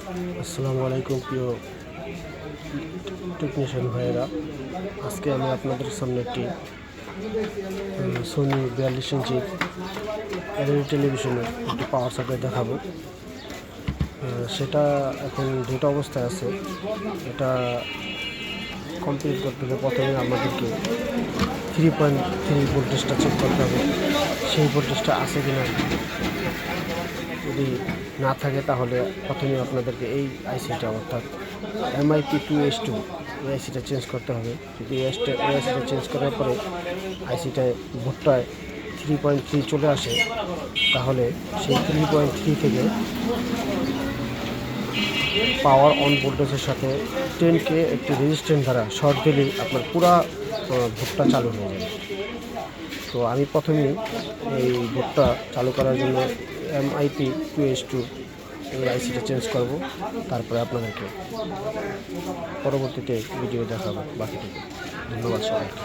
আসসালামু আলাইকুম প্রিয় টেকনিশিয়ান ভাইয়েরা। আজকে আমি আপনাদের সামনে একটি সোনি 42 ইঞ্চি এলইডি টেলিভিশনের একটি পাওয়ার সাপ্লাই দেখাবো। সেটা এখন দুটো অবস্থায় আছে। এটা কমপ্লিট করতে হলে প্রথমে আমাদেরকে 3.3 ভোল্টেজটা চেক করতে হবে, সেই ভোল্টেজটা আছে কিনা। যদি না থাকে তাহলে প্রথমে আপনাদেরকে এই আইসিটা অর্থাৎ MIP2S2 এই আইসিটা চেঞ্জ করতে হবে। যদি এই আইসিটা চেঞ্জ করার পরে আইসিটায় ভোল্টটায় 3.3 চলে আসে, তাহলে সেই 3.3 থেকে পাওয়ার অন ভোল্টেজের সাথে 10K একটি রেজিস্ট্যান্স দ্বারা শর্ট দিলেই আপনার পুরা ভোল্টটা চালু হয়ে যাবে। তো আমি প্রথমেই এই ভোল্টটা চালু করার জন্য MIP2S2 এই আইসিটা চেঞ্জ করব, তারপরে আপনাদেরকে পরবর্তীতে ভিডিও দেখাবো বাকিটুকু। ধন্যবাদ সবাইকে।